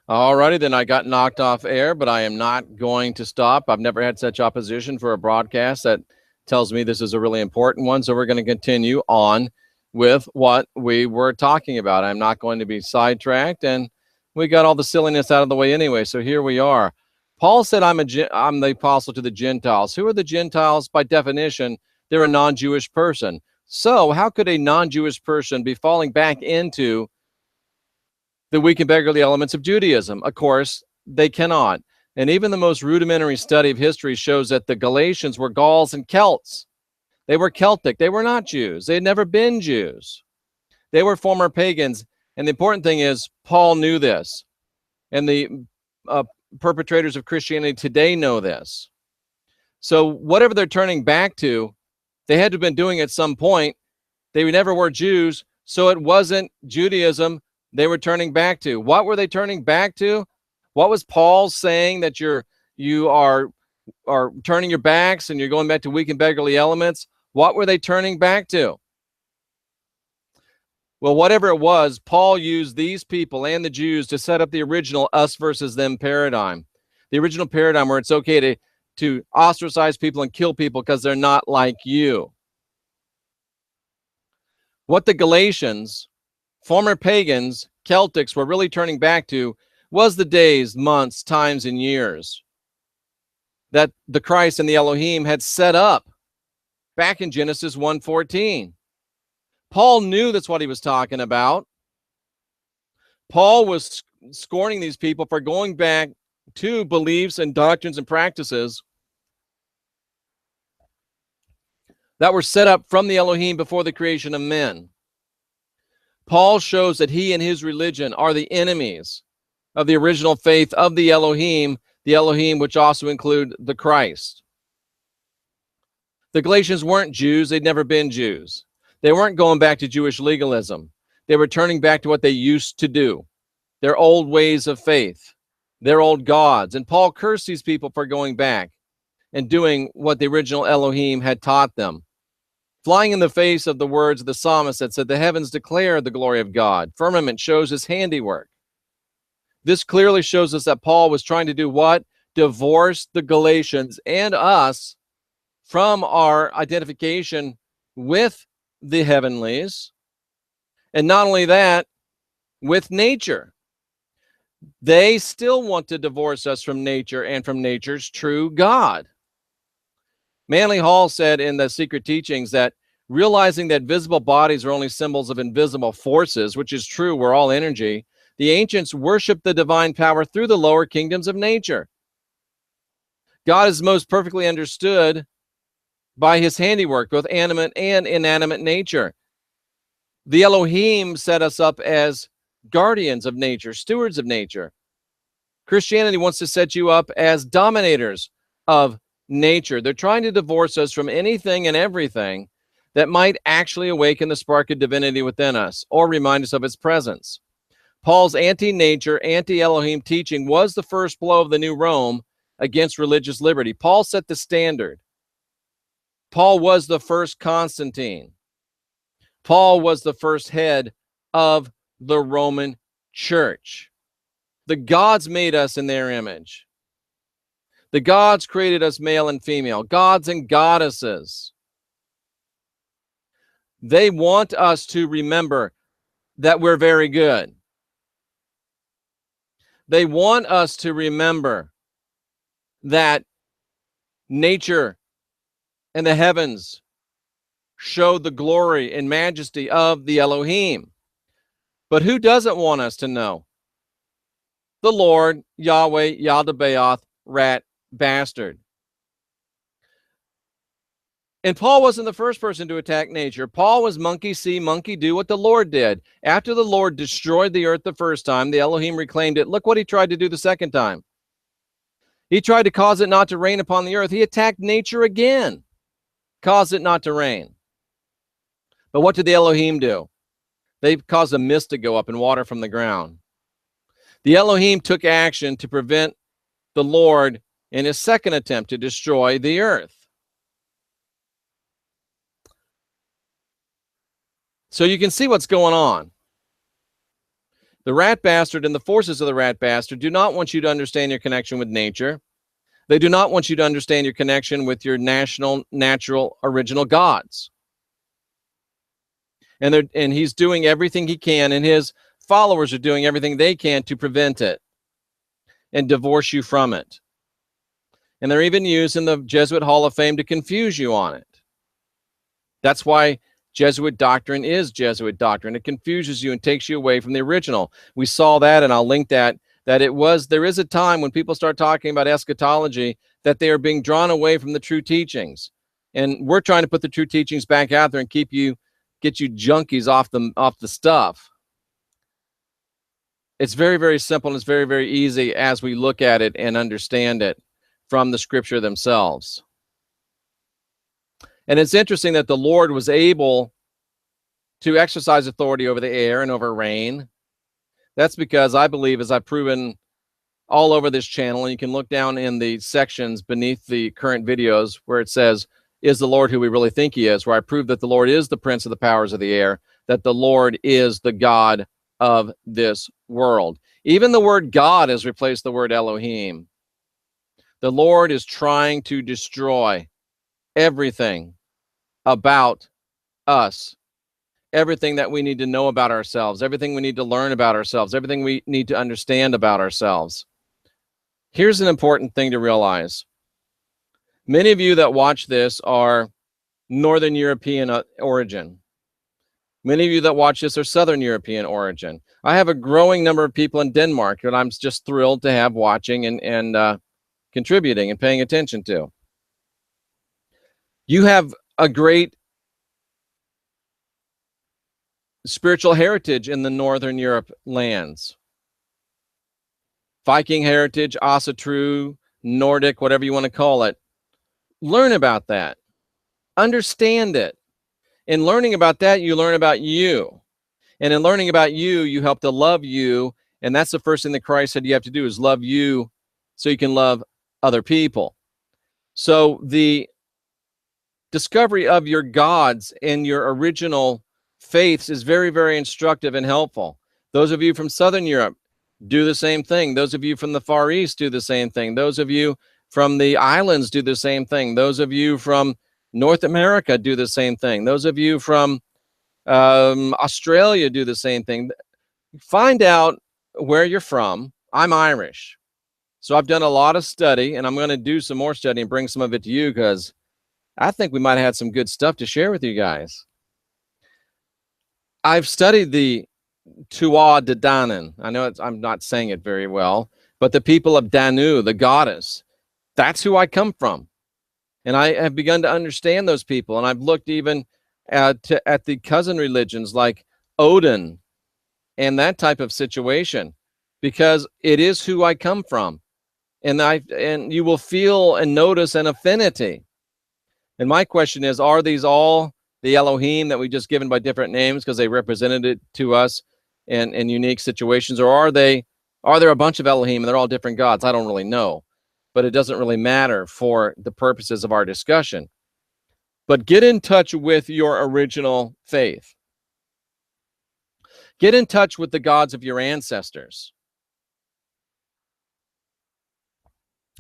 Alrighty, then I got knocked off air, but I am not going to stop. I've never had such opposition for a broadcast. That tells me this is a really important one. So we're going to continue on with what we were talking about. I'm not going to be sidetracked, and we got all the silliness out of the way anyway. So here we are. Paul said, I'm the apostle to the Gentiles. Who are the Gentiles? By definition, they're a non-Jewish person. So how could a non-Jewish person be falling back into the weak and beggarly elements of Judaism? Of course, they cannot. And even the most rudimentary study of history shows that the Galatians were Gauls and Celts. They were Celtic. They were not Jews. They had never been Jews. They were former pagans. And the important thing is, Paul knew this. And the perpetrators of Christianity today know this. So whatever they're turning back to, they had to have been doing at some point. They never were Jews, so it wasn't Judaism they were turning back to. What were they turning back to? What was Paul saying that you are turning your backs and you're going back to weak and beggarly elements? What were they turning back to? Well, whatever it was, Paul used these people and the Jews to set up the original us versus them paradigm. The original paradigm where it's okay to ostracize people and kill people because they're not like you. What the Galatians, former pagans, Celtics, were really turning back to was the days, months, times, and years that the Christ and the Elohim had set up back in Genesis 1:14. Paul knew that's what he was talking about. Paul was scorning these people for going back to beliefs and doctrines and practices that were set up from the Elohim before the creation of men. Paul shows that he and his religion are the enemies of the original faith of the Elohim which also include the Christ. The Galatians weren't Jews. They'd never been Jews. They weren't going back to Jewish legalism. They were turning back to what they used to do, their old ways of faith, their old gods. And Paul cursed these people for going back and doing what the original Elohim had taught them, flying in the face of the words of the psalmist that said, the heavens declare the glory of God. Firmament shows his handiwork. This clearly shows us that Paul was trying to do what? Divorce the Galatians and us from our identification with the heavenlies. And not only that, with nature. They still want to divorce us from nature and from nature's true God. Manly Hall said in the Secret Teachings that realizing that visible bodies are only symbols of invisible forces, which is true, we're all energy, the ancients worshiped the divine power through the lower kingdoms of nature. God is most perfectly understood by his handiwork, both animate and inanimate nature. The Elohim set us up as guardians of nature, stewards of nature. Christianity wants to set you up as dominators of nature. They're trying to divorce us from anything and everything that might actually awaken the spark of divinity within us or remind us of its presence. Paul's anti-nature, anti-Elohim teaching was the first blow of the new Rome against religious liberty. Paul set the standard. Paul was the first Constantine. Paul was the first head of the Roman Church. The gods made us in their image. The gods created us male and female, gods and goddesses. They want us to remember that we're very good. They want us to remember that nature and the heavens show the glory and majesty of the Elohim. But who doesn't want us to know? The Lord, Yahweh, Yaldabaoth, rat bastard. And Paul wasn't the first person to attack nature. Paul was monkey see, monkey do what the Lord did. After the Lord destroyed the earth the first time, the Elohim reclaimed it. Look what he tried to do the second time. He tried to cause it not to rain upon the earth. He attacked nature again, caused it not to rain. But what did the Elohim do? They caused a mist to go up and water from the ground. The Elohim took action to prevent the Lord in his second attempt to destroy the earth. So you can see what's going on. The rat bastard and the forces of the rat bastard do not want you to understand your connection with nature. They do not want you to understand your connection with your national, natural, original gods. And he's doing everything he can, and his followers are doing everything they can to prevent it and divorce you from it. And they're even using the Jesuit Hall of Fame to confuse you on it. That's why Jesuit doctrine is Jesuit doctrine. It confuses you and takes you away from the original. We saw that, and I'll link that there is a time when people start talking about eschatology that they are being drawn away from the true teachings. And we're trying to put the true teachings back out there and get you junkies off the stuff. It's very, very simple, and it's very, very easy as we look at it and understand it from the scripture themselves. And it's interesting that the Lord was able to exercise authority over the air and over rain. That's because I believe, as I've proven all over this channel, and you can look down in the sections beneath the current videos where it says, is the Lord who we really think he is, where I prove that the Lord is the prince of the powers of the air, that the Lord is the God of this world. Even the word God has replaced the word Elohim. The Lord is trying to destroy everything about us, everything that we need to know about ourselves, everything we need to learn about ourselves, everything we need to understand about ourselves. Here's an important thing to realize. Many of you that watch this are Northern European origin. Many of you that watch this are Southern European origin. I have a growing number of people in Denmark that I'm just thrilled to have watching and contributing and paying attention to. You have a great spiritual heritage in the Northern Europe lands. Viking heritage, Asatru, Nordic, whatever you want to call it. Learn about that. Understand it. In learning about that, you learn about you. And in learning about you, you help to love you. And that's the first thing that Christ said you have to do, is love you so you can love other people. So the discovery of your gods and your original faiths is very, very instructive and helpful. Those of you from Southern Europe do the same thing. Those of you from the Far East do the same thing. Those of you from the islands do the same thing. Those of you from North America do the same thing. Those of you from Australia do the same thing. Find out where you're from. I'm Irish. So I've done a lot of study, and I'm going to do some more study and bring some of it to you, because I think we might have had some good stuff to share with you guys. I've studied the Tuatha De Danann. I know I'm not saying it very well, but the people of Danu, the goddess, that's who I come from. And I have begun to understand those people. And I've looked even at the cousin religions like Odin and that type of situation, because it is who I come from. And you will feel and notice an affinity. And my question is, are these all the Elohim that we just given by different names because they represented it to us in unique situations? Or are there a bunch of Elohim and they're all different gods? I don't really know. But it doesn't really matter for the purposes of our discussion. But get in touch with your original faith. Get in touch with the gods of your ancestors.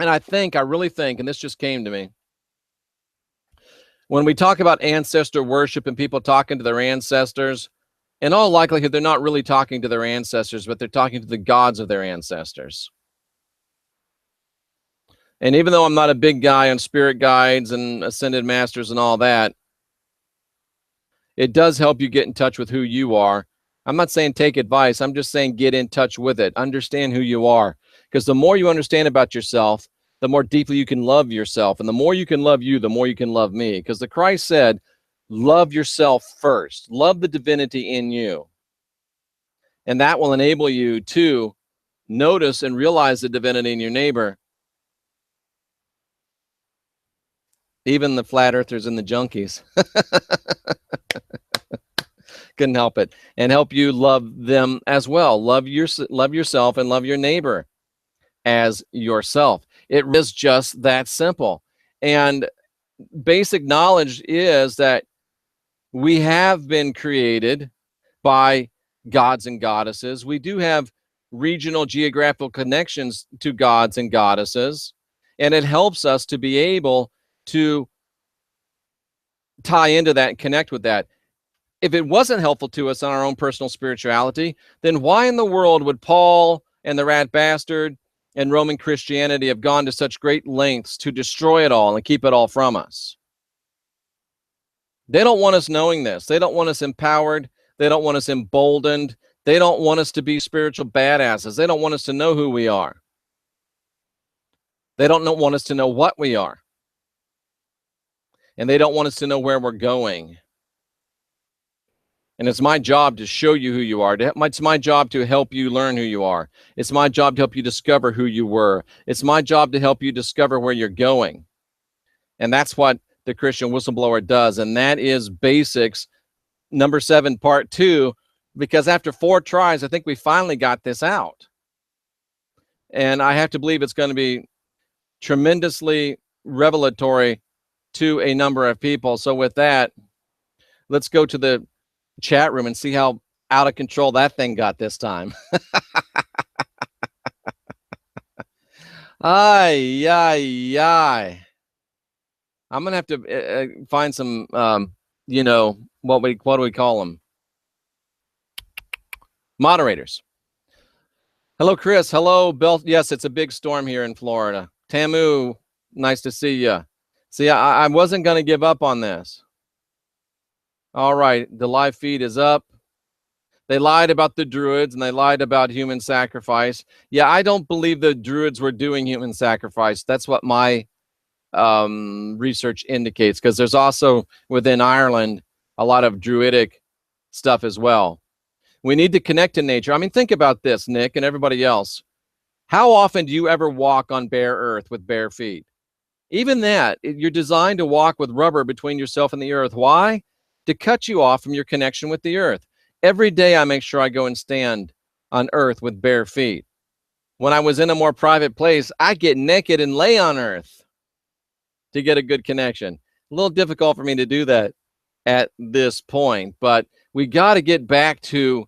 And I really think, and this just came to me, when we talk about ancestor worship and people talking to their ancestors, in all likelihood, they're not really talking to their ancestors, but they're talking to the gods of their ancestors. And even though I'm not a big guy on spirit guides and ascended masters and all that, it does help you get in touch with who you are. I'm not saying take advice. I'm just saying get in touch with it. Understand who you are. Because the more you understand about yourself, the more deeply you can love yourself. And the more you can love you, the more you can love me. Because the Christ said, love yourself first. Love the divinity in you. And that will enable you to notice and realize the divinity in your neighbor. Even the flat earthers and the junkies. Couldn't help it. And help you love them as well. Love yourself and love your neighbor as yourself. It is just that simple. And basic knowledge is that we have been created by gods and goddesses. We do have regional geographical connections to gods and goddesses, and it helps us to be able to tie into that and connect with that. If it wasn't helpful to us on our own personal spirituality, then why in the world would Paul and the rat bastard and Roman Christianity have gone to such great lengths to destroy it all and keep it all from us? They don't want us knowing this. They don't want us empowered. They don't want us emboldened. They don't want us to be spiritual badasses. They don't want us to know who we are. They don't want us to know what we are. And they don't want us to know where we're going. And it's my job to show you who you are. It's my job to help you learn who you are. It's my job to help you discover who you were. It's my job to help you discover where you're going. And that's what the Christian Whistleblower does. And that is basics number 7, part 2, because after 4 tries, I think we finally got this out. And I have to believe it's going to be tremendously revelatory to a number of people. So with that, let's go to the chat room and see how out of control that thing got this time. Ay, ay, ay. I'm gonna have to find some, what do we call them? Moderators. Hello, Chris. Hello, Bill. Yes, it's a big storm here in Florida. Tamu, nice to see you. See, I wasn't gonna give up on this. All right, the live feed is up. They lied about the Druids and they lied about human sacrifice. Yeah, I don't believe the Druids were doing human sacrifice. That's what my research indicates, because there's also within Ireland a lot of Druidic stuff as well. We need to connect to nature. I mean, think about this, Nick, and everybody else. How often do you ever walk on bare earth with bare feet? Even that, you're designed to walk with rubber between yourself and the earth. Why? To cut you off from your connection with the earth. Every day I make sure I go and stand on earth with bare feet. When I was in a more private place, I get naked and lay on earth to get a good connection. A little difficult for me to do that at this point, but we got to get back to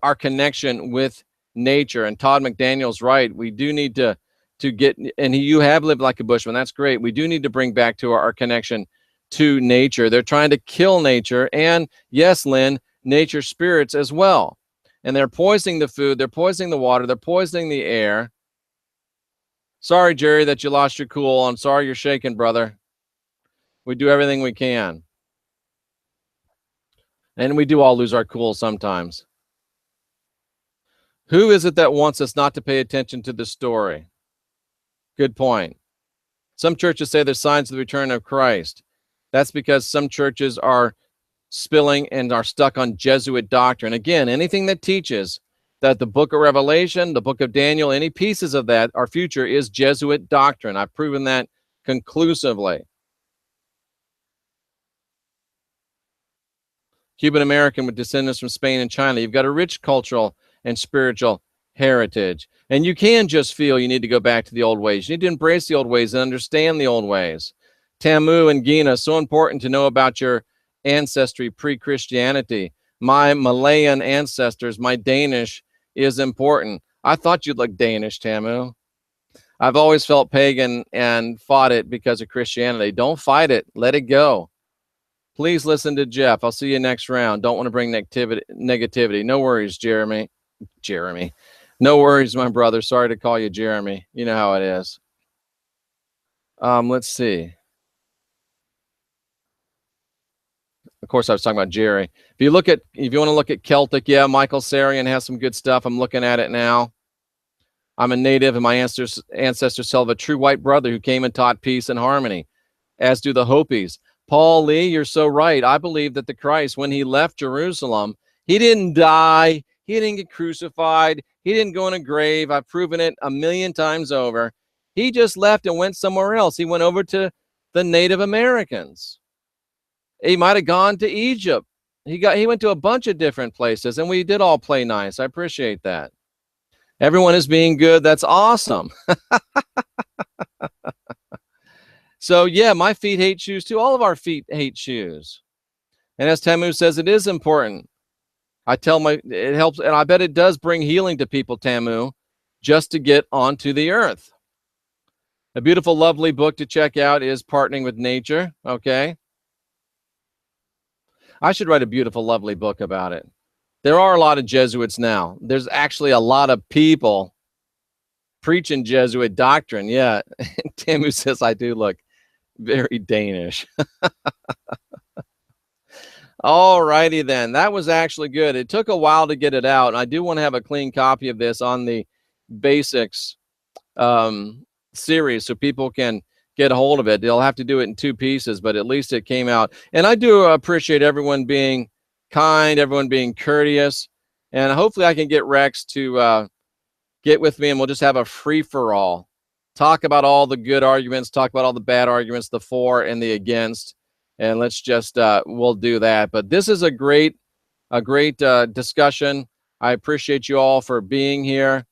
our connection with nature. And Todd McDaniel's right. We do need to get, and you have lived like a bushman. That's great. We do need to bring back to our connection to nature. They're trying to kill nature. And yes, Lynn, nature spirits as well. And they're poisoning the food. They're poisoning the water. They're poisoning the air. Sorry, Jerry, that you lost your cool. I'm sorry you're shaking, brother. We do everything we can. And we do all lose our cool sometimes. Who is it that wants us not to pay attention to the story? Good point. Some churches say there's signs of the return of Christ. That's because some churches are spilling and are stuck on Jesuit doctrine. Again, anything that teaches that the book of Revelation, the book of Daniel, any pieces of that, our future is Jesuit doctrine. I've proven that conclusively. Cuban American with descendants from Spain and China. You've got a rich cultural and spiritual heritage. And you can just feel you need to go back to the old ways. You need to embrace the old ways and understand the old ways. Tamu and Gina, so important to know about your ancestry pre-Christianity. My Malayan ancestors, my Danish is important. I thought you'd look Danish, Tamu. I've always felt pagan and fought it because of Christianity. Don't fight it. Let it go. Please listen to Jeff. I'll see you next round. Don't want to bring negativity. No worries, Jeremy. No worries, my brother. Sorry to call you Jeremy. You know how it is. Let's see. Of course, I was talking about Jerry. If you want to look at Celtic, yeah, Michael Sarian has some good stuff. I'm looking at it now. I'm a native, and my ancestors tell of a true white brother who came and taught peace and harmony, as do the Hopis. Paul Lee, you're so right. I believe that the Christ, when he left Jerusalem, he didn't die. He didn't get crucified. He didn't go in a grave. I've proven it 1,000,000 times over. He just left and went somewhere else. He went over to the Native Americans. He might have gone to Egypt. He went to a bunch of different places, and we did all play nice. I appreciate that. Everyone is being good. That's awesome. So, yeah, my feet hate shoes too. All of our feet hate shoes. And as Tamu says, it is important it helps, and I bet it does bring healing to people, Tamu, just to get onto the earth. A beautiful, lovely book to check out is Partnering with Nature. Okay. I should write a beautiful, lovely book about it. There are a lot of Jesuits now. There's actually a lot of people preaching Jesuit doctrine. Yeah. Tamu says I do look very Danish. All righty then. That was actually good. It took a while to get it out. And I do want to have a clean copy of this on the basics series so people can get a hold of it. They'll have to do it in 2 pieces, but at least it came out. And I do appreciate everyone being kind, everyone being courteous. And hopefully I can get Rex to get with me and we'll just have a free-for-all. Talk about all the good arguments, talk about all the bad arguments, the for and the against. And let's just, we'll do that. But this is a great discussion. I appreciate you all for being here.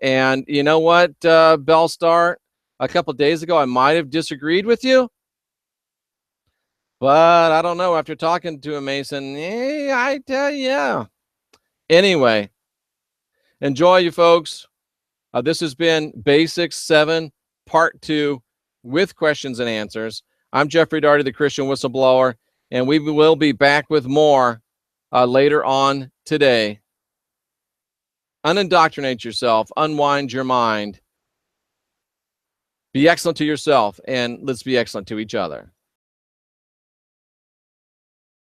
And you know what, Bellstar? A couple days ago, I might have disagreed with you. But I don't know. After talking to him, Mason, I tell you. Anyway, enjoy you folks. This has been Basics 7, Part 2, with questions and answers. I'm Jeffrey Darty, the Christian Whistleblower, and we will be back with more later on today. Unindoctrinate yourself, unwind your mind, be excellent to yourself, and let's be excellent to each other.